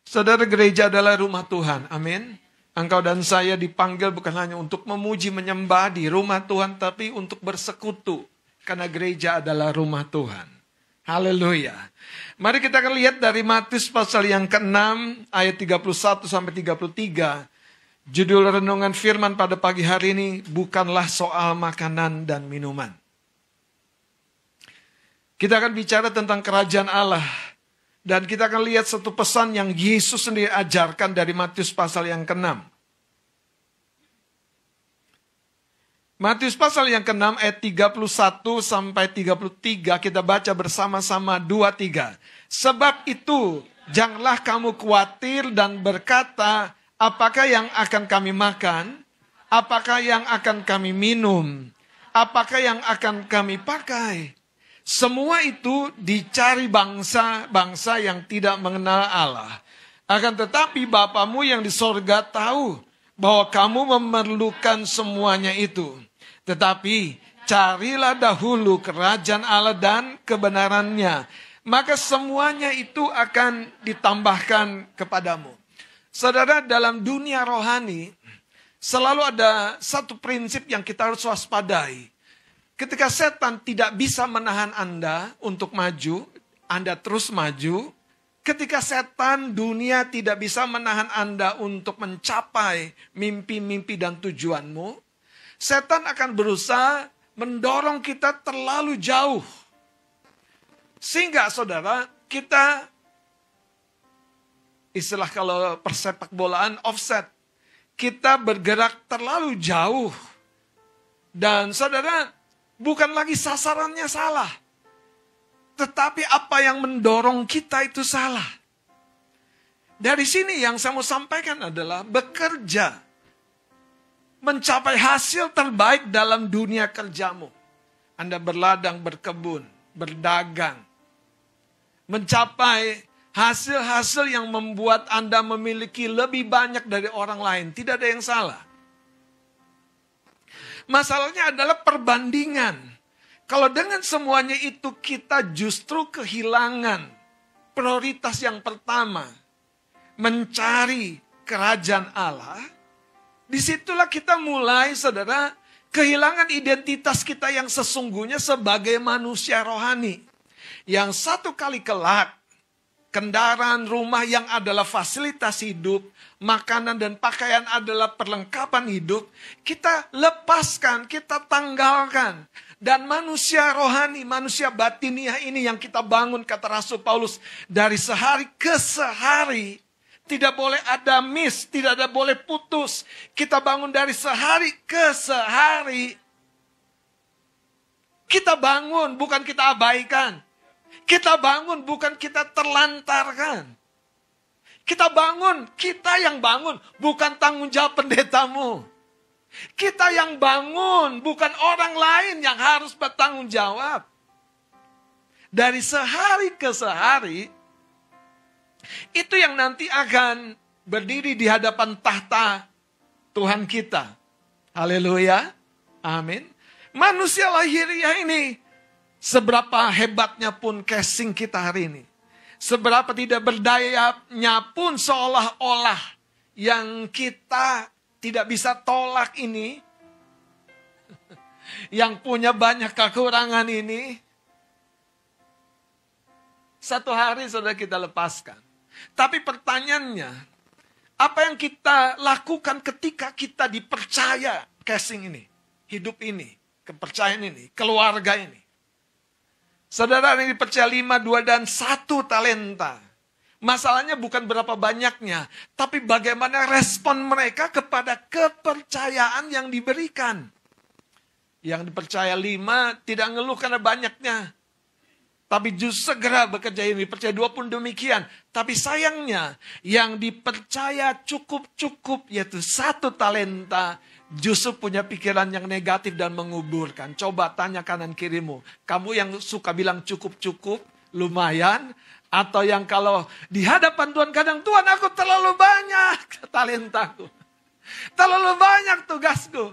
Saudara, gereja adalah rumah Tuhan. Amin. Engkau dan saya dipanggil bukan hanya untuk memuji menyembah di rumah Tuhan, tapi untuk bersekutu. Karena gereja adalah rumah Tuhan. Haleluya. Mari kita akan lihat dari Matius pasal yang ke-6 ayat 31 sampai 33. Judul renungan firman pada pagi hari ini bukanlah soal makanan dan minuman. Kita akan bicara tentang kerajaan Allah. Dan kita akan lihat satu pesan yang Yesus sendiri ajarkan dari Matius pasal yang ke-6. Matius pasal yang ke-6 ayat 31 sampai 33 kita baca bersama-sama 2-3. Sebab itu janganlah kamu khawatir dan berkata, apakah yang akan kami makan? Apakah yang akan kami minum? Apakah yang akan kami pakai? Semua itu dicari bangsa-bangsa yang tidak mengenal Allah. Akan tetapi Bapamu yang di sorga tahu bahwa kamu memerlukan semuanya itu. Tetapi carilah dahulu kerajaan Allah dan kebenarannya. Maka semuanya itu akan ditambahkan kepadamu. Saudara, dalam dunia rohani selalu ada satu prinsip yang kita harus waspadai. Ketika setan tidak bisa menahan Anda untuk maju, Anda terus maju. Ketika setan dunia tidak bisa menahan Anda untuk mencapai mimpi-mimpi dan tujuanmu, setan akan berusaha mendorong kita terlalu jauh. Sehingga saudara, kita istilah kalau persepak bolaan offset. Kita bergerak terlalu jauh. Dan saudara, bukan lagi sasarannya salah. Tetapi apa yang mendorong kita itu salah. Dari sini yang saya mau sampaikan adalah bekerja. Mencapai hasil terbaik dalam dunia kerjamu. Anda berladang, berkebun, berdagang. Mencapai hasil-hasil yang membuat Anda memiliki lebih banyak dari orang lain. Tidak ada yang salah. Masalahnya adalah perbandingan. Kalau dengan semuanya itu kita justru kehilangan prioritas yang pertama. Mencari kerajaan Allah. Disitulah kita mulai, saudara, kehilangan identitas kita yang sesungguhnya sebagai manusia rohani. Yang satu kali kelak, kendaraan rumah yang adalah fasilitas hidup, makanan dan pakaian adalah perlengkapan hidup, kita lepaskan, kita tanggalkan. Dan manusia rohani, manusia batiniah ini yang kita bangun, kata Rasul Paulus, dari sehari ke sehari, tidak boleh ada miss, tidak ada boleh putus. Kita bangun dari sehari ke sehari. Kita bangun, bukan kita abaikan. Kita bangun, bukan kita terlantarkan. Kita bangun, kita yang bangun, bukan tanggung jawab pendetamu. Kita yang bangun, bukan orang lain yang harus bertanggung jawab. Dari sehari ke sehari, itu yang nanti akan berdiri di hadapan tahta Tuhan kita. Haleluya, amin. Manusia lahiriah ini, seberapa hebatnya pun casing kita hari ini. Seberapa tidak berdayanya pun seolah-olah yang kita tidak bisa tolak ini. Yang punya banyak kekurangan ini. Satu hari sudah kita lepaskan. Tapi pertanyaannya, apa yang kita lakukan ketika kita dipercaya casing ini, hidup ini, kepercayaan ini, keluarga ini? Saudara yang dipercaya 5, 2, dan 1 talenta. Masalahnya bukan berapa banyaknya, tapi bagaimana respon mereka kepada kepercayaan yang diberikan. Yang dipercaya 5 tidak ngeluh karena banyaknya. Tapi justru segera bekerja, yang dipercaya 2 pun demikian. Tapi sayangnya yang dipercaya cukup-cukup yaitu 1 talenta justru punya pikiran yang negatif dan menguburkan. Coba tanya kanan kirimu. Kamu yang suka bilang cukup-cukup, lumayan. Atau yang kalau di hadapan Tuhan kadang, Tuhan aku terlalu banyak talentaku. Terlalu banyak tugasku.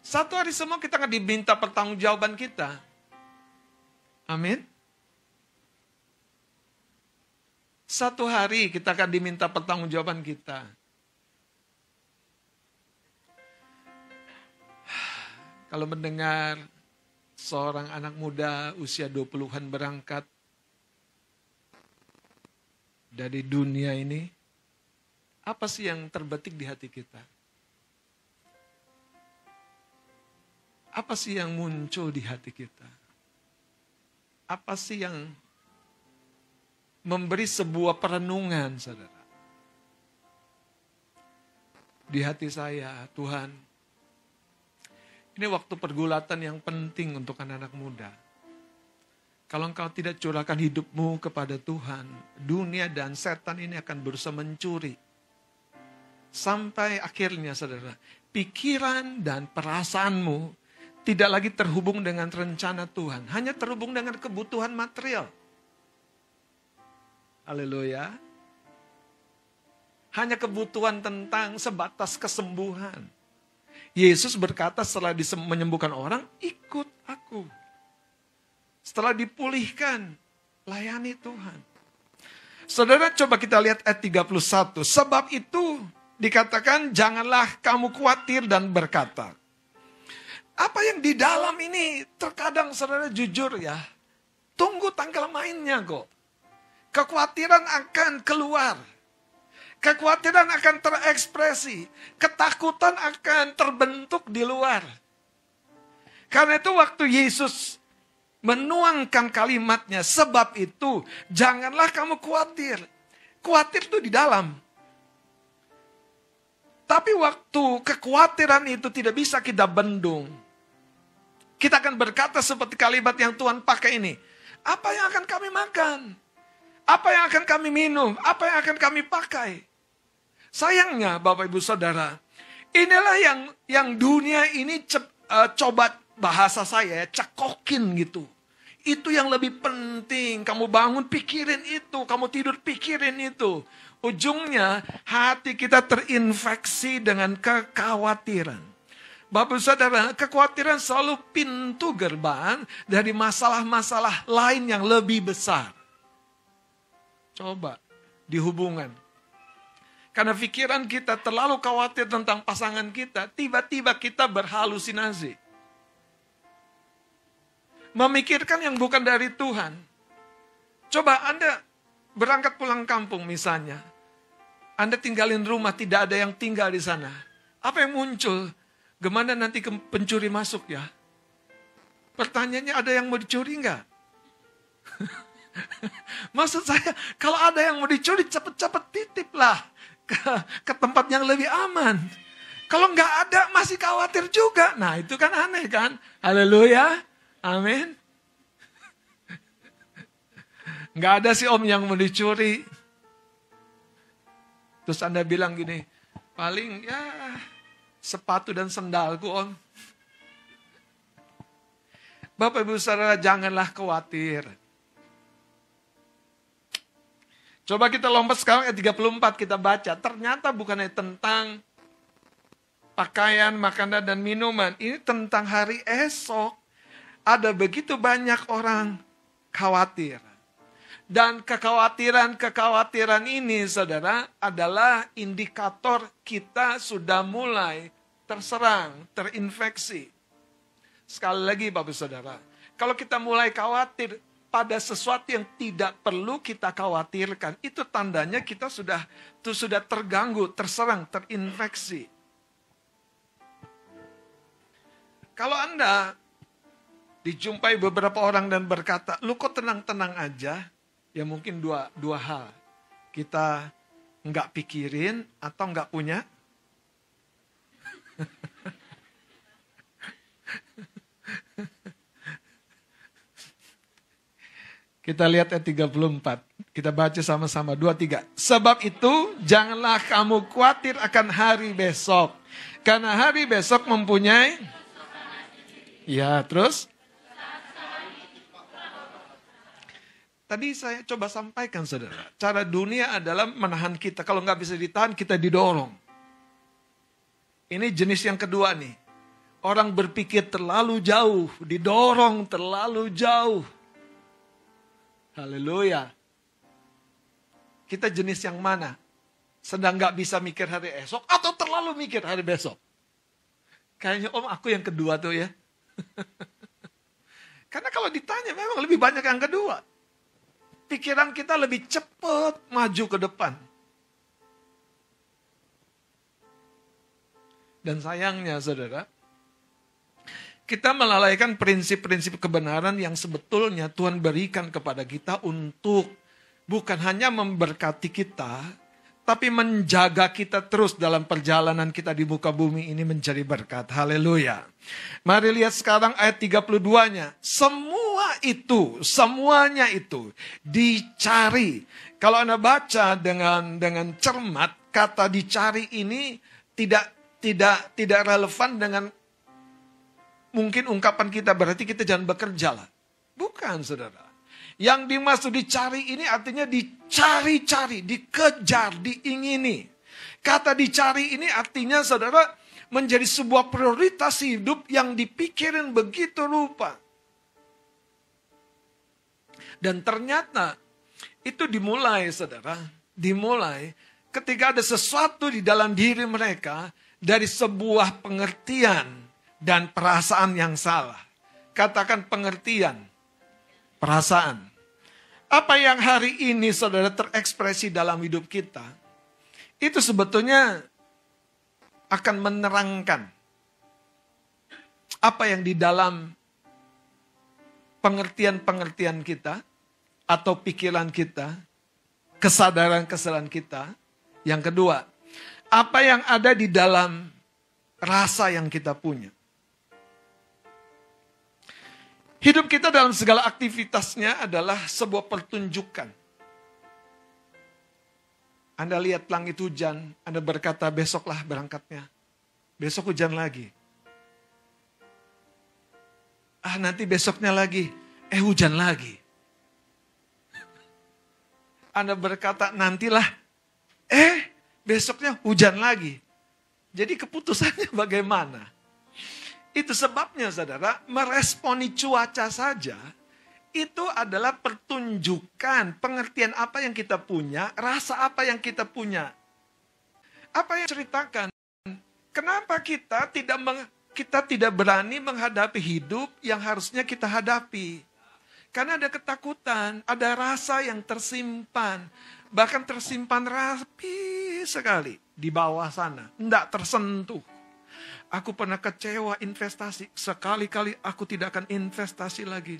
Satu hari semua kita akan diminta pertanggungjawaban kita. Amin. Satu hari kita akan diminta pertanggungjawaban kita. Kalau mendengar seorang anak muda usia 20-an berangkat dari dunia ini, apa sih yang terbetik di hati kita? Apa sih yang muncul di hati kita? Apa sih yang memberi sebuah perenungan, saudara? Di hati saya, Tuhan, ini waktu pergulatan yang penting untuk anak-anak muda. Kalau engkau tidak curahkan hidupmu kepada Tuhan, dunia dan setan ini akan berusaha mencuri. Sampai akhirnya, saudara, pikiran dan perasaanmu tidak lagi terhubung dengan rencana Tuhan. Hanya terhubung dengan kebutuhan material. Haleluya. Hanya kebutuhan tentang sebatas kesembuhan. Yesus berkata setelah menyembuhkan orang, ikut aku. Setelah dipulihkan, layani Tuhan. Saudara, coba kita lihat ayat 31. Sebab itu dikatakan, janganlah kamu khawatir dan berkata. Apa yang di dalam ini terkadang saudara jujur ya, tunggu tanggal mainnya kok. Kekhawatiran akan keluar. Kekhawatiran akan terekspresi. Ketakutan akan terbentuk di luar. Karena itu waktu Yesus menuangkan kalimatnya, sebab itu janganlah kamu khawatir. Khawatir itu di dalam. Tapi waktu kekhawatiran itu tidak bisa kita bendung. Kita akan berkata seperti kalimat yang Tuhan pakai ini. Apa yang akan kami makan? Apa yang akan kami minum? Apa yang akan kami pakai? Sayangnya Bapak Ibu Saudara, inilah yang dunia ini coba bahasa saya cekokin gitu. Itu yang lebih penting. Kamu bangun pikirin itu, kamu tidur pikirin itu. Ujungnya hati kita terinfeksi dengan kekhawatiran. Bapak Saudara, kekhawatiran selalu pintu gerbang dari masalah-masalah lain yang lebih besar. Coba di hubungan. Karena pikiran kita terlalu khawatir tentang pasangan kita, tiba-tiba kita berhalusinasi. Memikirkan yang bukan dari Tuhan. Coba Anda berangkat pulang kampung misalnya. Anda tinggalin rumah, tidak ada yang tinggal di sana. Apa yang muncul? Gimana nanti pencuri masuk ya? Pertanyaannya, ada yang mau dicuri enggak? Maksud saya, kalau ada yang mau dicuri, cepet-cepet titiplah ke tempat yang lebih aman. Kalau enggak ada, masih khawatir juga. Nah, itu kan aneh kan? Haleluya. Amin. Enggak ada sih om yang mau dicuri. Terus Anda bilang gini, paling ya sepatu dan sendalku om. Bapak Ibu Saudara, janganlah khawatir. Coba kita lompat sekarang ayat 34 kita baca. Ternyata bukan hanya tentang pakaian, makanan dan minuman. Ini tentang hari esok. Ada begitu banyak orang khawatir. Dan kekhawatiran ini, saudara, adalah indikator kita sudah mulai terserang, terinfeksi. Sekali lagi, Bapak Saudara, kalau kita mulai khawatir pada sesuatu yang tidak perlu kita khawatirkan, itu tandanya kita sudah terganggu, terserang, terinfeksi. Kalau Anda dijumpai beberapa orang dan berkata, lu kok tenang-tenang aja? Ya mungkin dua hal. Kita nggak pikirin atau nggak punya. Kita lihat ayat 34. Kita baca sama-sama. 2, 3. Sebab itu janganlah kamu khawatir akan hari besok. Karena hari besok mempunyai. Ya terus. Tadi saya coba sampaikan saudara, cara dunia adalah menahan kita. Kalau nggak bisa ditahan, kita didorong. Ini jenis yang kedua nih. Orang berpikir terlalu jauh, didorong terlalu jauh. Haleluya. Kita jenis yang mana? Sedang gak bisa mikir hari esok atau terlalu mikir hari besok? Kayaknya om aku yang kedua tuh ya. Karena kalau ditanya memang lebih banyak yang kedua. Pikiran kita lebih cepat maju ke depan. Dan sayangnya saudara, kita melalaikan prinsip-prinsip kebenaran yang sebetulnya Tuhan berikan kepada kita untuk bukan hanya memberkati kita, tapi menjaga kita terus dalam perjalanan kita di muka bumi ini menjadi berkat. Haleluya. Mari lihat sekarang ayat 32-nya. Semuanya itu dicari. Kalau Anda baca dengan cermat, kata dicari ini tidak relevan dengan mungkin ungkapan kita, berarti kita jangan bekerja lah. Bukan saudara. Yang dimaksud dicari ini artinya dicari-cari, dikejar, diingini. Kata dicari ini artinya saudara menjadi sebuah prioritas hidup yang dipikirin begitu rupa. Dan ternyata itu dimulai saudara, dimulai ketika ada sesuatu di dalam diri mereka dari sebuah pengertian dan perasaan yang salah. Katakan pengertian, perasaan. Apa yang hari ini saudara terekspresi dalam hidup kita, itu sebetulnya akan menerangkan apa yang di dalam pengertian-pengertian kita, atau pikiran kita, kesadaran-kesadaran kita. Yang kedua, apa yang ada di dalam rasa yang kita punya. Hidup kita dalam segala aktivitasnya adalah sebuah pertunjukan. Anda lihat langit hujan, Anda berkata besoklah berangkatnya. Besok hujan lagi. Nanti besoknya lagi, hujan lagi. Anda berkata nantilah, besoknya hujan lagi. Jadi keputusannya bagaimana? Itu sebabnya saudara, meresponi cuaca saja, itu adalah pertunjukan, pengertian apa yang kita punya, rasa apa yang kita punya. Apa yang ceritakan, kenapa kita tidak berani menghadapi hidup yang harusnya kita hadapi. Karena ada ketakutan, ada rasa yang tersimpan, bahkan tersimpan rapi sekali di bawah sana, tidak tersentuh. Aku pernah kecewa investasi, sekali-kali aku tidak akan investasi lagi.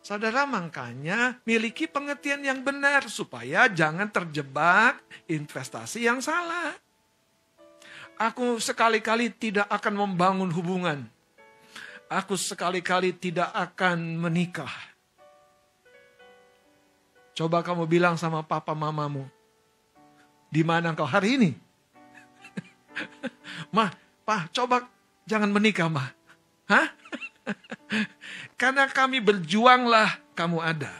Saudara, makanya miliki pengertian yang benar supaya jangan terjebak investasi yang salah. Aku sekali-kali tidak akan membangun hubungan. Aku sekali-kali tidak akan menikah. Coba kamu bilang sama papa mamamu, di mana engkau hari ini? Mah, Pak, coba jangan menikah, Mah. Hah? Karena kami berjuanglah, kamu ada.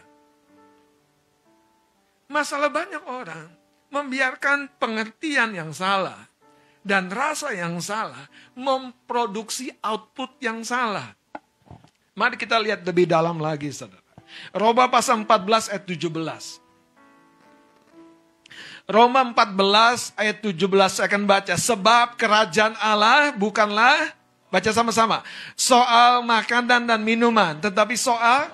Masalah banyak orang membiarkan pengertian yang salah dan rasa yang salah memproduksi output yang salah. Mari kita lihat lebih dalam lagi, saudara. Roma pasal 14 ayat 17. Roma 14 ayat 17 saya akan baca. Sebab kerajaan Allah bukanlah, baca sama-sama, soal makanan dan minuman, tetapi soal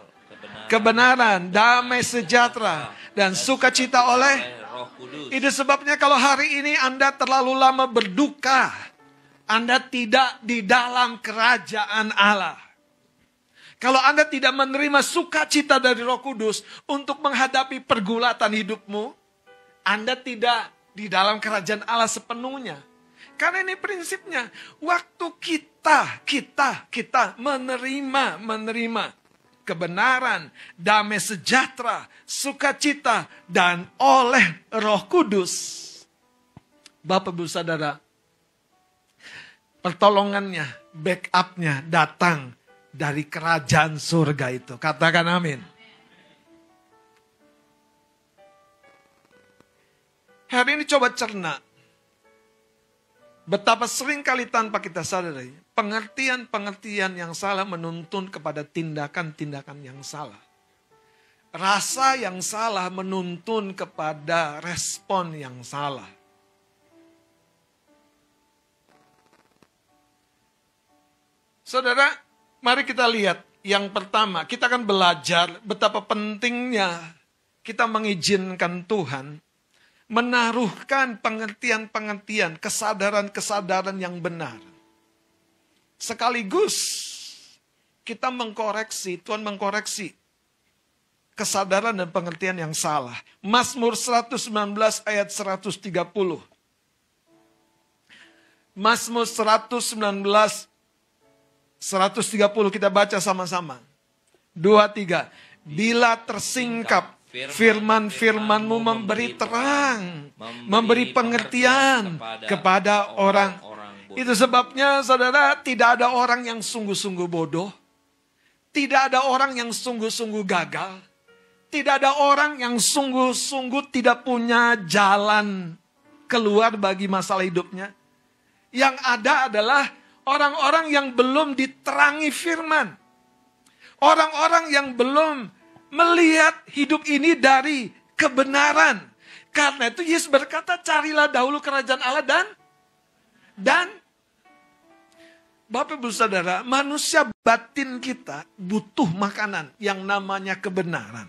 kebenaran, damai sejahtera, dan sukacita oleh Roh Kudus. Itu sebabnya kalau hari ini Anda terlalu lama berduka, Anda tidak di dalam kerajaan Allah. Kalau Anda tidak menerima sukacita dari Roh Kudus untuk menghadapi pergulatan hidupmu, Anda tidak di dalam kerajaan Allah sepenuhnya. Karena ini prinsipnya. Waktu kita menerima kebenaran, damai sejahtera, sukacita, dan oleh Roh Kudus. Bapak Ibu Saudara, pertolongannya, backupnya datang dari kerajaan surga itu. Katakan amin. Hari ini coba cerna. Betapa sering kali tanpa kita sadari, pengertian-pengertian yang salah menuntun kepada tindakan-tindakan yang salah. Rasa yang salah menuntun kepada respon yang salah. Saudara, mari kita lihat yang pertama. Kita akan belajar betapa pentingnya kita mengizinkan Tuhan menaruhkan pengertian-pengertian, kesadaran-kesadaran yang benar. Sekaligus kita mengkoreksi, Tuhan mengkoreksi kesadaran dan pengertian yang salah. Mazmur 119 ayat 130. Mazmur 119 130 kita baca sama-sama. 2, 3. Bila tersingkap firman-firman-Mu memberi terang, memberi pengertian kepada orang. Itu sebabnya saudara, tidak ada orang yang sungguh-sungguh bodoh. Tidak ada orang yang sungguh-sungguh gagal. Tidak ada orang yang sungguh-sungguh tidak punya jalan keluar bagi masalah hidupnya. Yang ada adalah orang-orang yang belum diterangi firman. Orang-orang yang belum melihat hidup ini dari kebenaran. Karena itu Yesus berkata, carilah dahulu kerajaan Allah dan Bapak Ibu Saudara, manusia batin kita butuh makanan yang namanya kebenaran.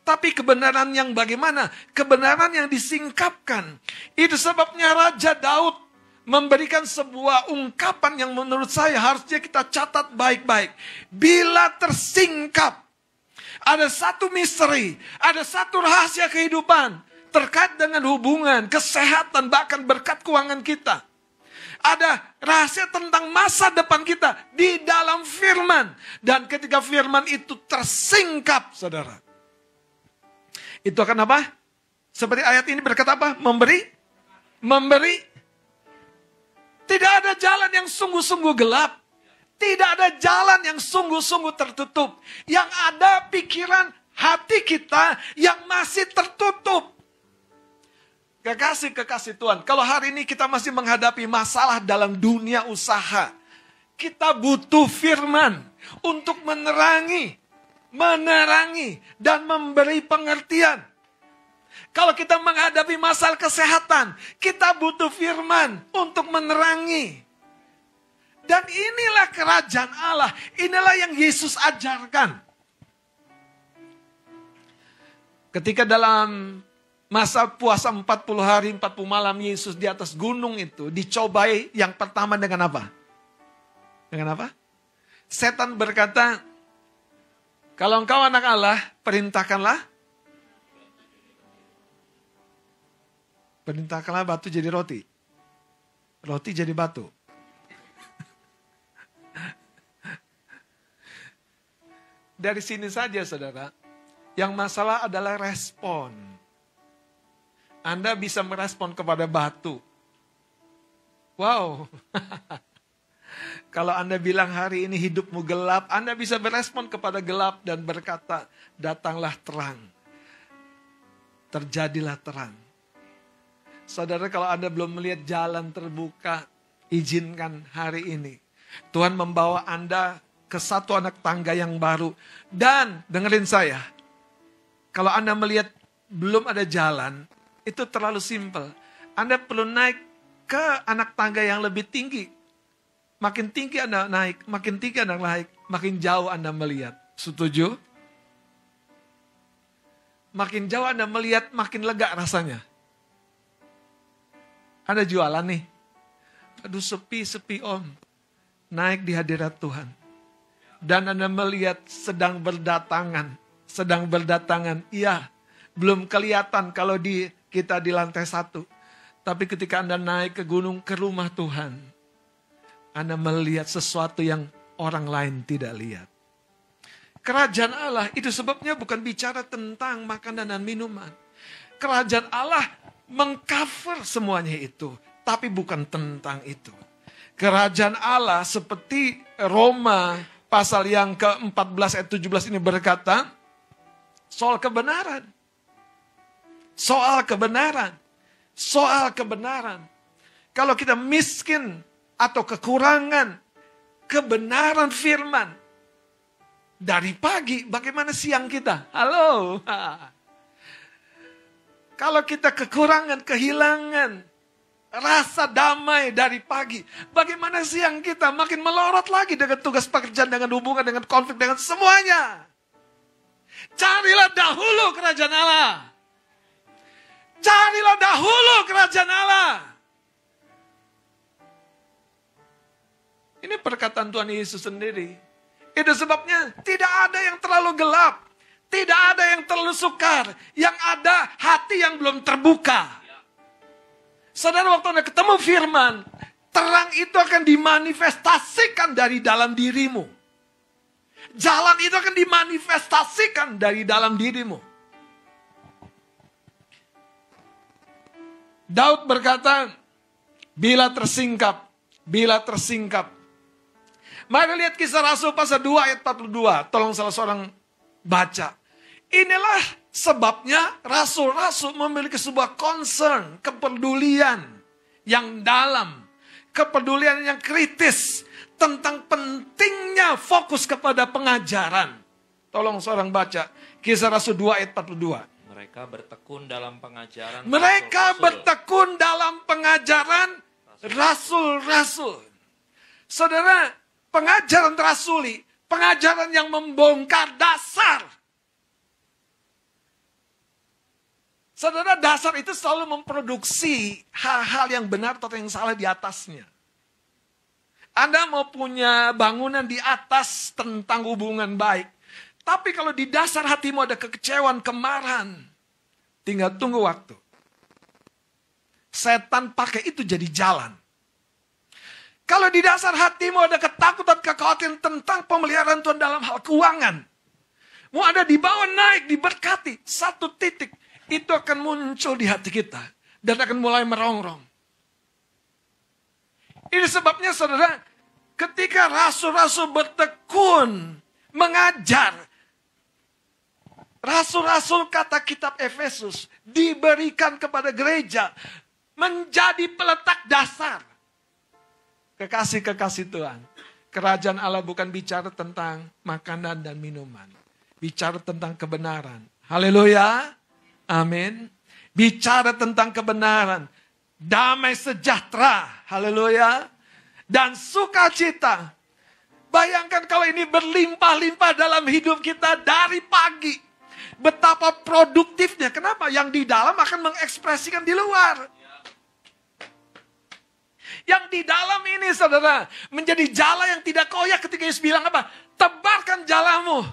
Tapi kebenaran yang bagaimana? Kebenaran yang disingkapkan. Itu sebabnya Raja Daud memberikan sebuah ungkapan yang menurut saya harusnya kita catat baik-baik. Bila tersingkap, ada satu misteri, ada satu rahasia kehidupan terkait dengan hubungan, kesehatan, bahkan berkat keuangan kita. Ada rahasia tentang masa depan kita di dalam firman. Dan ketika firman itu tersingkap, saudara, itu akan apa? Seperti ayat ini berkata apa? Memberi. Tidak ada jalan yang sungguh-sungguh gelap. Tidak ada jalan yang sungguh-sungguh tertutup. Yang ada pikiran hati kita yang masih tertutup. Kekasih-kekasih Tuhan, kalau hari ini kita masih menghadapi masalah dalam dunia usaha, kita butuh firman untuk menerangi dan memberi pengertian. Kalau kita menghadapi masalah kesehatan, kita butuh firman untuk menerangi. Dan inilah kerajaan Allah. Inilah yang Yesus ajarkan. Ketika dalam masa puasa 40 hari, 40 malam Yesus di atas gunung itu dicobai yang pertama dengan apa? Dengan apa? Setan berkata, kalau engkau anak Allah, perintahkanlah batu jadi roti. Roti jadi batu. Dari sini saja saudara, yang masalah adalah respon. Anda bisa merespon kepada batu. Wow. Kalau Anda bilang hari ini hidupmu gelap, Anda bisa berespon kepada gelap dan berkata, datanglah terang. Terjadilah terang. Saudara, kalau Anda belum melihat jalan terbuka, izinkan hari ini. Tuhan membawa Anda ke satu anak tangga yang baru. Dan dengerin saya, kalau Anda melihat belum ada jalan, itu terlalu simpel. Anda perlu naik ke anak tangga yang lebih tinggi. Makin tinggi Anda naik, makin tinggi Anda naik, makin jauh Anda melihat. Setuju? Makin jauh Anda melihat, makin lega rasanya. Anda jualan nih. Aduh sepi om. Naik di hadirat Tuhan. Dan Anda melihat sedang berdatangan. Iya, belum kelihatan kalau kita di lantai 1. Tapi ketika Anda naik ke gunung, ke rumah Tuhan, Anda melihat sesuatu yang orang lain tidak lihat. Kerajaan Allah itu sebabnya bukan bicara tentang makanan dan minuman. Kerajaan Allah mengcover semuanya itu, tapi bukan tentang itu. Kerajaan Allah seperti Roma pasal yang ke-14 ayat 17 ini berkata, soal kebenaran. Kalau kita miskin atau kekurangan kebenaran firman dari pagi, bagaimana siang kita? Halo. Kalau kita kekurangan, kehilangan rasa damai dari pagi, bagaimana siang kita? Makin melorot lagi dengan tugas pekerjaan, dengan hubungan, dengan konflik, dengan semuanya. Carilah dahulu kerajaan Allah. Carilah dahulu kerajaan Allah. Ini perkataan Tuhan Yesus sendiri. Itu sebabnya tidak ada yang terlalu gelap. Tidak ada yang terlalu sukar. Yang ada hati yang belum terbuka. Saudara, waktu Anda ketemu firman, terang itu akan dimanifestasikan dari dalam dirimu. Jalan itu akan dimanifestasikan dari dalam dirimu. Daud berkata, bila tersingkap. Mari lihat Kisah Rasul pasal 2 ayat 42. Tolong salah seorang baca. Inilah sebabnya rasul-rasul memiliki sebuah concern, kepedulian yang dalam, kepedulian yang kritis tentang pentingnya fokus kepada pengajaran. Tolong seorang baca Kisah Rasul 2 ayat 42. Mereka bertekun dalam pengajaran rasul-rasul. Saudara, pengajaran rasuli, pengajaran yang membongkar dasar. Saudara, dasar itu selalu memproduksi hal-hal yang benar atau yang salah di atasnya. Anda mau punya bangunan di atas tentang hubungan baik. Tapi kalau di dasar hatimu ada kekecewaan, kemarahan, tinggal tunggu waktu. Setan pakai itu jadi jalan. Kalau di dasar hatimu ada ketakutan, kekhawatiran tentang pemeliharaan Tuhan dalam hal keuangan. Mau ada di bawah naik, diberkati. Satu titik, itu akan muncul di hati kita. Dan akan mulai merongrong. Ini sebabnya saudara, ketika rasul-rasul bertekun, mengajar. Rasul-rasul kata kitab Efesus, diberikan kepada gereja. Menjadi peletak dasar. Kekasih-kekasih Tuhan. Kerajaan Allah bukan bicara tentang makanan dan minuman. Bicara tentang kebenaran. Haleluya. Amin. Bicara tentang kebenaran. Damai sejahtera. Haleluya. Dan sukacita. Bayangkan kalau ini berlimpah-limpah dalam hidup kita dari pagi. Betapa produktifnya. Kenapa? Yang di dalam akan mengekspresikan di luar. Yang di dalam ini saudara, menjadi jala yang tidak koyak ketika Yesus bilang apa? Tebarkan jalamu.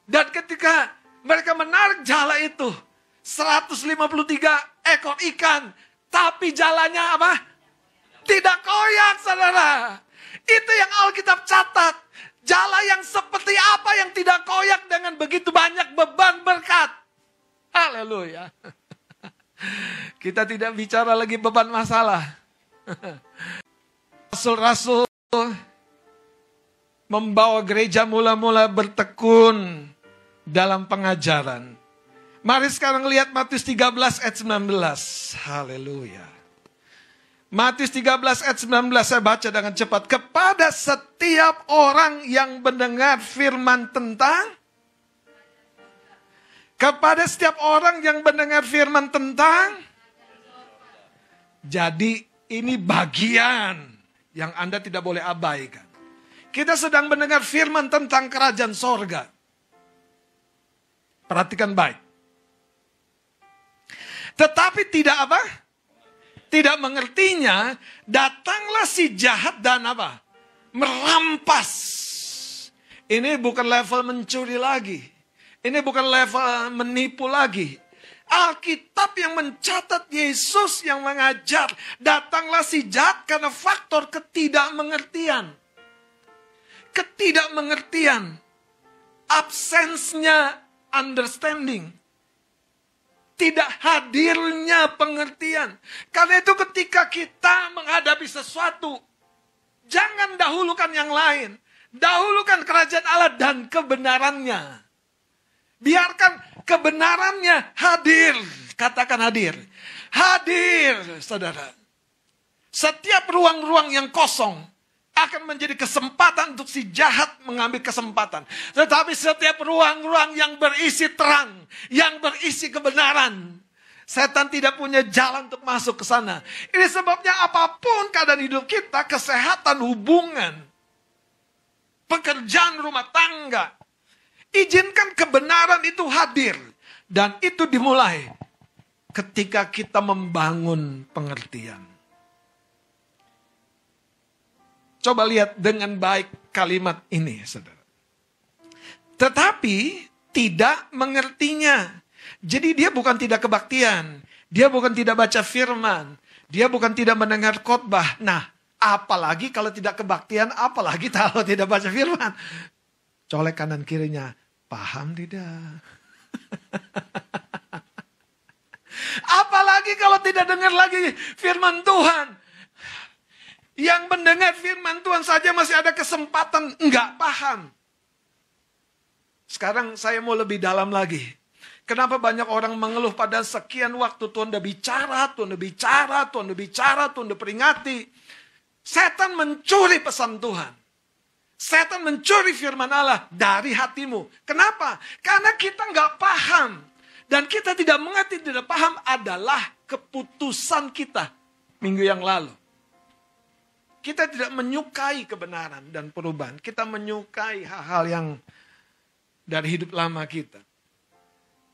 Dan ketika mereka menarik jala itu, 153 ekor ikan. Tapi jalannya apa? Tidak koyak saudara. Itu yang Alkitab catat. Jala yang seperti apa yang tidak koyak dengan begitu banyak beban berkat. Haleluya. Kita tidak bicara lagi beban masalah. Rasul-rasul membawa gereja mula-mula bertekun dalam pengajaran. Mari sekarang lihat Matius 13 ayat 19. Haleluya. Matius 13 ayat 19 saya baca dengan cepat. Kepada setiap orang yang mendengar firman tentang. Kepada setiap orang yang mendengar firman tentang. Jadi ini bagian yang Anda tidak boleh abaikan. Kita sedang mendengar firman tentang kerajaan sorga. Perhatikan baik. Tetapi tidak apa? Tidak mengertinya, datanglah si jahat dan apa? Merampas. Ini bukan level mencuri lagi. Ini bukan level menipu lagi. Alkitab yang mencatat Yesus yang mengajar. Datanglah si jahat karena faktor ketidakmengertian. Ketidakmengertian. Absensnya understanding. Tidak hadirnya pengertian. Karena itu ketika kita menghadapi sesuatu. Jangan dahulukan yang lain. Dahulukan kerajaan Allah dan kebenarannya. Biarkan kebenarannya hadir. Katakan hadir. Hadir, saudara. Setiap ruang-ruang yang kosong akan menjadi kesempatan untuk si jahat mengambil kesempatan. Tetapi setiap ruang-ruang yang berisi terang, yang berisi kebenaran, setan tidak punya jalan untuk masuk ke sana. Ini sebabnya apapun keadaan hidup kita, kesehatan, hubungan, pekerjaan rumah tangga, izinkan kebenaran itu hadir. Dan itu dimulai ketika kita membangun pengertian. Coba lihat dengan baik kalimat ini, saudara. Tetapi tidak mengertinya. Jadi dia bukan tidak kebaktian. Dia bukan tidak baca firman. Dia bukan tidak mendengar khotbah. Nah, apalagi kalau tidak kebaktian, apalagi kalau tidak baca firman. Colek kanan kirinya. Paham tidak? Apalagi kalau tidak dengar lagi firman Tuhan. Yang mendengar firman Tuhan saja masih ada kesempatan enggak paham. Sekarang saya mau lebih dalam lagi. Kenapa banyak orang mengeluh pada sekian waktu Tuhan udah bicara, Tuhan udah bicara, Tuhan udah bicara, Tuhan udah peringati. Setan mencuri pesan Tuhan. Setan mencuri firman Allah dari hatimu. Kenapa? Karena kita enggak paham. Dan kita tidak mengerti, tidak paham adalah keputusan kita minggu yang lalu. Kita tidak menyukai kebenaran dan perubahan. Kita menyukai hal-hal yang dari hidup lama kita.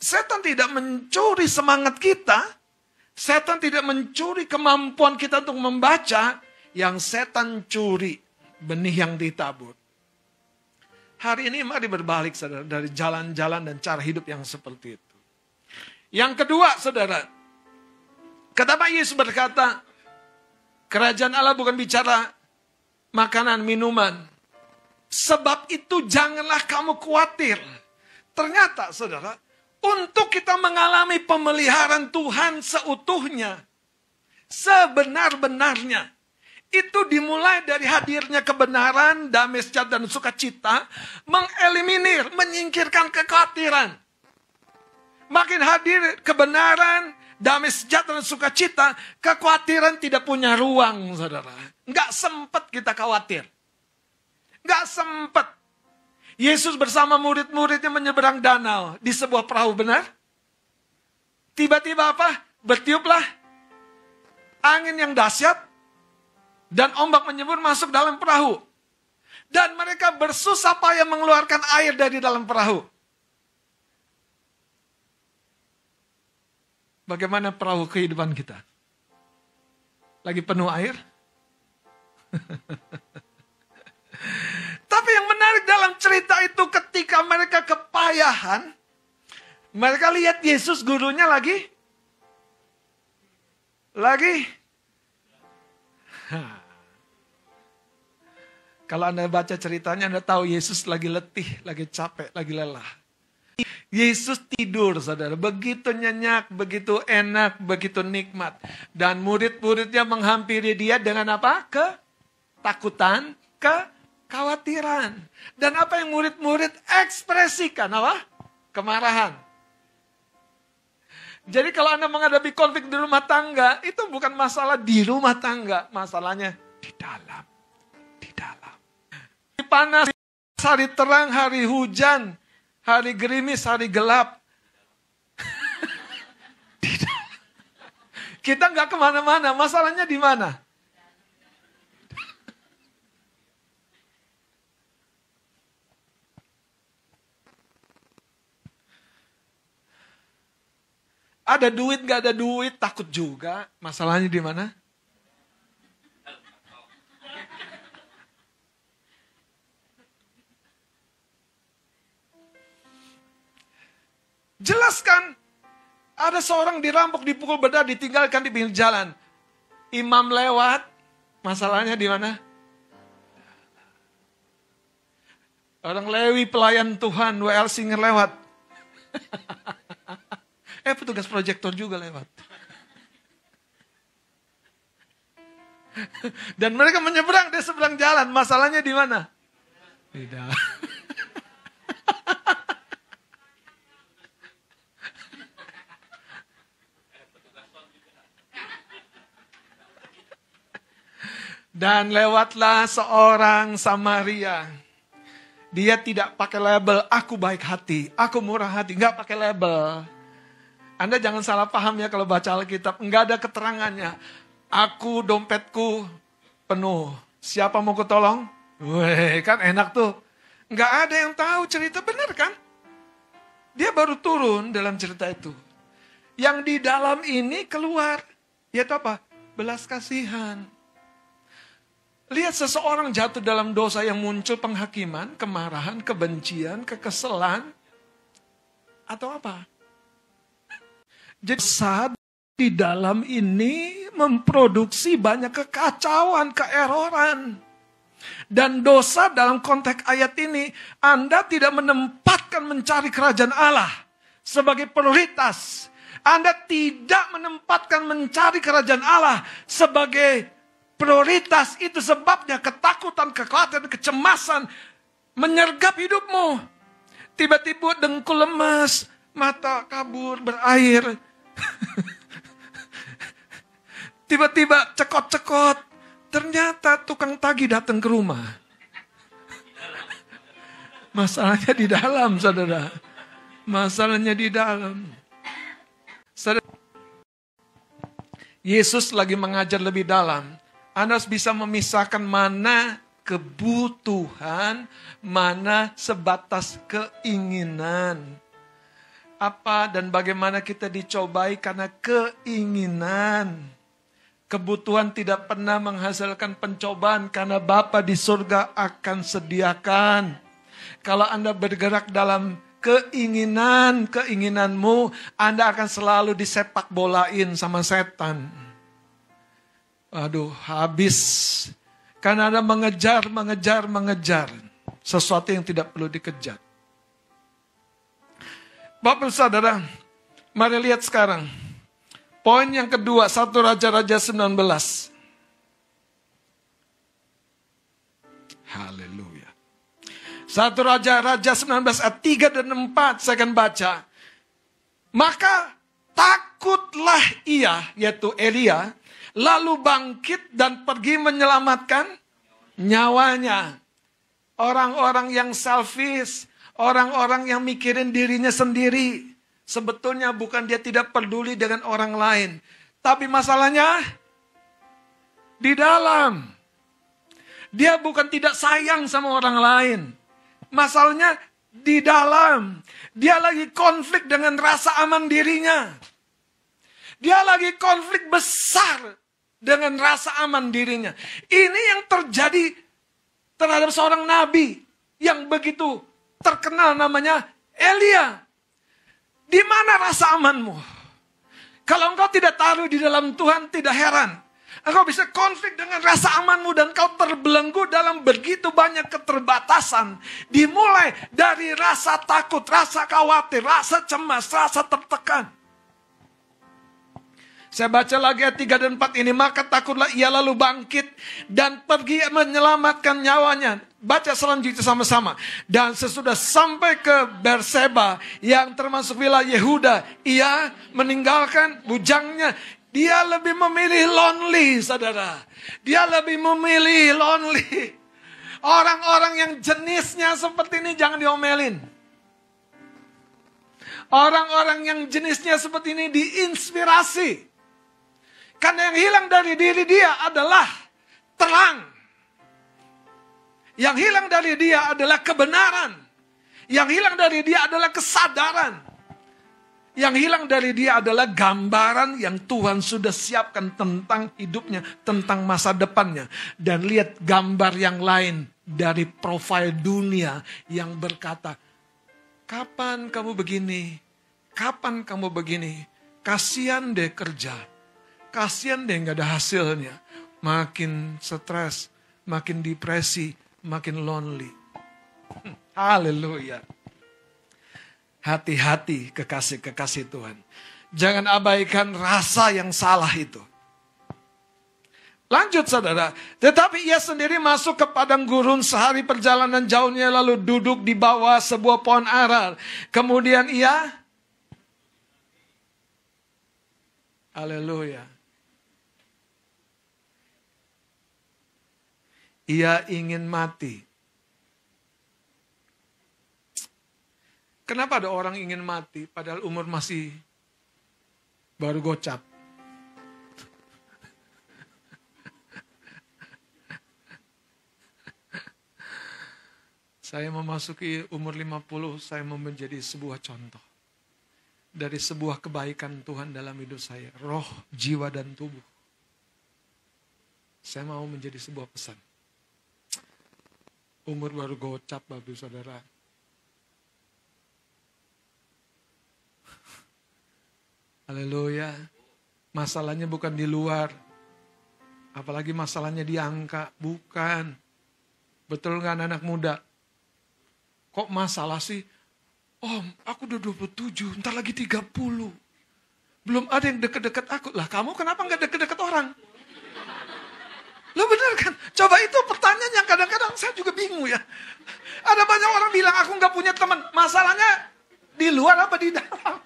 Setan tidak mencuri semangat kita. Setan tidak mencuri kemampuan kita untuk membaca. Yang setan curi benih yang ditabur. Hari ini mari berbalik, saudara, dari jalan-jalan dan cara hidup yang seperti itu. Yang kedua, saudara. Kata Yesus berkata, kerajaan Allah bukan bicara makanan, minuman. Sebab itu janganlah kamu khawatir. Ternyata, saudara, untuk kita mengalami pemeliharaan Tuhan seutuhnya, sebenar-benarnya, itu dimulai dari hadirnya kebenaran, damai sejahtera dan sukacita, mengeliminir, menyingkirkan kekhawatiran. Makin hadir kebenaran, damai sejahtera dan sukacita, kekhawatiran tidak punya ruang, saudara. Nggak sempat kita khawatir. Nggak sempat. Yesus bersama murid-muridnya menyeberang danau di sebuah perahu, benar? Tiba-tiba apa? Bertiuplah angin yang dahsyat dan ombak menyembur masuk dalam perahu. Dan mereka bersusah payah mengeluarkan air dari dalam perahu. Bagaimana perahu kehidupan kita? Lagi penuh air? Tapi yang menarik dalam cerita itu ketika mereka kepayahan, mereka lihat Yesus gurunya lagi. Kalau Anda baca ceritanya, Anda tahu Yesus lagi letih, lagi capek, lagi lelah. Yesus tidur, saudara. Begitu nyenyak, begitu enak, begitu nikmat. Dan murid-muridnya menghampiri dia dengan apa? Ketakutan, kekhawatiran. Dan apa yang murid-murid ekspresikan? Apa? Kemarahan. Jadi kalau Anda menghadapi konflik di rumah tangga, itu bukan masalah di rumah tangga. Masalahnya di dalam. Di dalam. Hari panas, hari terang, hari hujan. Hari gerimis, hari gelap. Kita nggak kemana-mana. Masalahnya di mana? Ada duit, nggak ada duit, takut juga. Masalahnya di mana? Jelaskan. Ada seorang dirampok, dipukul bedah, ditinggalkan di pinggir jalan. Imam lewat. Masalahnya di mana? Orang Lewi, pelayan Tuhan, W.L. Singer lewat. Petugas proyektor juga lewat. Dan mereka menyeberang di seberang jalan. Masalahnya di mana? Tidak. Dan lewatlah seorang Samaria. Dia tidak pakai label, aku baik hati, aku murah hati. Enggak pakai label. Anda jangan salah paham ya kalau baca Alkitab. Enggak ada keterangannya. Aku dompetku penuh. Siapa mau kutolong? Weh, kan enak tuh. Enggak ada yang tahu cerita benar kan? Dia baru turun dalam cerita itu. Yang di dalam ini keluar. Yaitu apa? Belas kasihan. Lihat seseorang jatuh dalam dosa yang muncul penghakiman, kemarahan, kebencian, kekesalan. Atau apa? Jadi saat di dalam ini memproduksi banyak kekacauan, keeroran. Dan dosa dalam konteks ayat ini, Anda tidak menempatkan mencari kerajaan Allah sebagai prioritas. Anda tidak menempatkan mencari kerajaan Allah sebagai prioritas. Itu sebabnya ketakutan, kekhawatiran, kecemasan menyergap hidupmu. Tiba-tiba dengkul lemas, mata kabur berair. Tiba-tiba cekot-cekot. Ternyata tukang tagih datang ke rumah. Masalahnya di dalam, saudara. Masalahnya di dalam. Saudara, Yesus lagi mengajar lebih dalam. Anda harus bisa memisahkan mana kebutuhan, mana sebatas keinginan. Apa dan bagaimana kita dicobai karena keinginan. Kebutuhan tidak pernah menghasilkan pencobaan karena Bapa di surga akan sediakan. Kalau Anda bergerak dalam keinginanmu, Anda akan selalu disepak bolain sama setan. Aduh, habis. Karena Anda mengejar sesuatu yang tidak perlu dikejar. Bapak saudara, mari lihat sekarang. Poin yang kedua, 1 Raja-Raja 19. Haleluya. 1 Raja-Raja 19 ayat 3 dan 4 saya akan baca. Maka takutlah ia, yaitu Elia, lalu bangkit dan pergi menyelamatkan nyawanya. Orang-orang yang selfish, orang-orang yang mikirin dirinya sendiri. Sebetulnya bukan dia tidak peduli dengan orang lain. Tapi masalahnya di dalam. Dia bukan tidak sayang sama orang lain. Masalahnya di dalam. Dia lagi konflik dengan rasa aman dirinya. Dia lagi konflik besar dengan rasa aman dirinya. Ini yang terjadi terhadap seorang nabi yang begitu terkenal namanya Elia. Di mana rasa amanmu? Kalau engkau tidak taruh di dalam Tuhan, tidak heran. Engkau bisa konflik dengan rasa amanmu dan kau terbelenggu dalam begitu banyak keterbatasan. Dimulai dari rasa takut, rasa khawatir, rasa cemas, rasa tertekan. Saya baca lagi ayat 3 dan 4 ini. Maka takutlah ia lalu bangkit dan pergi menyelamatkan nyawanya. Baca selanjutnya sama-sama. Dan sesudah sampai ke Berseba yang termasuk wilayah Yehuda, ia meninggalkan bujangnya. Dia lebih memilih lonely, saudara. Dia lebih memilih lonely. Orang-orang yang jenisnya seperti ini jangan diomelin. Orang-orang yang jenisnya seperti ini diinspirasi. Karena yang hilang dari diri dia adalah terang. Yang hilang dari dia adalah kebenaran. Yang hilang dari dia adalah kesadaran. Yang hilang dari dia adalah gambaran yang Tuhan sudah siapkan tentang hidupnya, tentang masa depannya. Dan lihat gambar yang lain dari profil dunia yang berkata, kapan kamu begini? Kapan kamu begini? Kasihan deh kerja. Kasihan deh gak ada hasilnya. Makin stres, makin depresi, makin lonely. Haleluya. Hati-hati kekasih-kekasih Tuhan. Jangan abaikan rasa yang salah itu. Lanjut saudara. Tetapi ia sendiri masuk ke padang gurun sehari perjalanan jauhnya lalu duduk di bawah sebuah pohon ara. Kemudian ia haleluya. Ia ingin mati. Kenapa ada orang ingin mati padahal umur masih baru gocap? Saya memasuki umur 50, saya mau menjadi sebuah contoh. Dari sebuah kebaikan Tuhan dalam hidup saya. Roh, jiwa, dan tubuh. Saya mau menjadi sebuah pesan. Umur baru gocap, Bapak Saudara. Haleluya. Masalahnya bukan di luar. Apalagi masalahnya di angka. Bukan. Betul nggak anak muda? Kok masalah sih? Om, aku udah 27, ntar lagi 30. Belum ada yang deket-deket aku. Lah kamu kenapa nggak deket-deket orang? Lo bener kan? Coba itu pertanyaan yang kadang-kadang saya juga bingung ya. Ada banyak orang bilang aku nggak punya teman. Masalahnya di luar apa di dalam?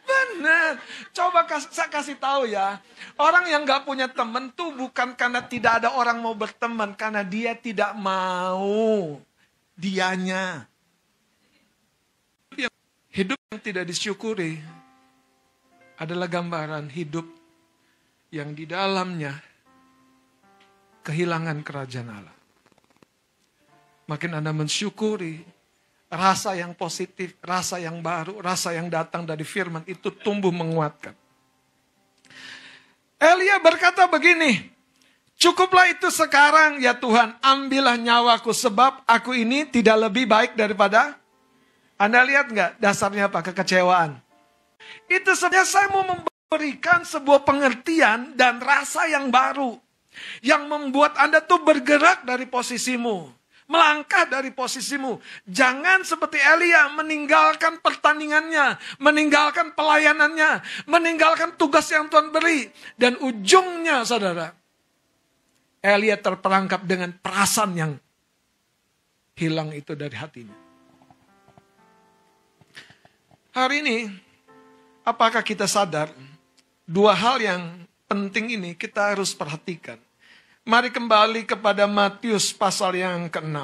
Bener. Coba saya kasih tahu ya. Orang yang nggak punya teman tuh bukan karena tidak ada orang mau berteman. Karena dia tidak mau. Dianya. Hidup yang tidak disyukuri adalah gambaran hidup yang di dalamnya kehilangan kerajaan Allah. Makin Anda mensyukuri, rasa yang positif, rasa yang baru, rasa yang datang dari firman itu tumbuh menguatkan. Elia berkata begini, cukuplah itu sekarang ya Tuhan, ambillah nyawaku sebab aku ini tidak lebih baik daripada. Anda lihat nggak dasarnya apa? Kekecewaan. Itu sebenarnya saya mau memberikan sebuah pengertian dan rasa yang baru. Yang membuat Anda tuh bergerak dari posisimu. Melangkah dari posisimu. Jangan seperti Elia meninggalkan pertandingannya. Meninggalkan pelayanannya. Meninggalkan tugas yang Tuhan beri. Dan ujungnya saudara. Elia terperangkap dengan perasaan yang hilang itu dari hatinya. Hari ini, apakah kita sadar dua hal yang penting ini kita harus perhatikan. Mari kembali kepada Matius pasal yang ke-6.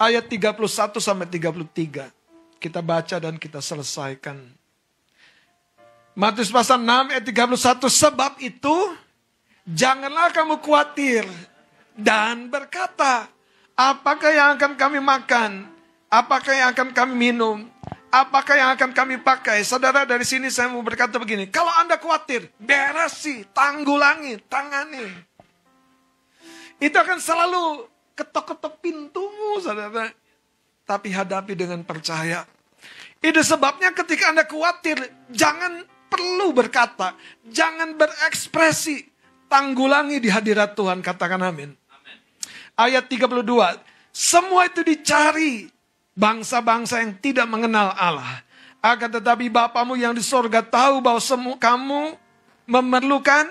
Ayat 31 sampai 33. Kita baca dan kita selesaikan. Matius pasal 6 ayat 31. Sebab itu, janganlah kamu khawatir dan berkata, apakah yang akan kami makan? Apakah yang akan kami minum? Apakah yang akan kami pakai? Saudara, dari sini saya mau berkata begini. Kalau Anda khawatir, beresi, tanggulangi, tangani. Itu akan selalu ketok-ketok pintumu, saudara. Tapi hadapi dengan percaya. Itu sebabnya ketika Anda khawatir, jangan perlu berkata. Jangan berekspresi. Tanggulangi di hadirat Tuhan, katakan amin. Ayat 32, semua itu dicari bangsa-bangsa yang tidak mengenal Allah. Akan tetapi Bapamu yang di sorga tahu bahwa kamu memerlukan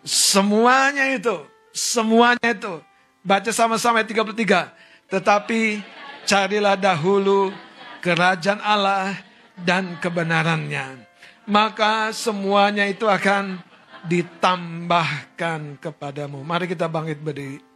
semuanya itu. Semuanya itu. Baca sama-sama ayat 33. Tetapi carilah dahulu kerajaan Allah dan kebenarannya. Maka semuanya itu akan ditambahkan kepadamu. Mari kita bangkit berdiri.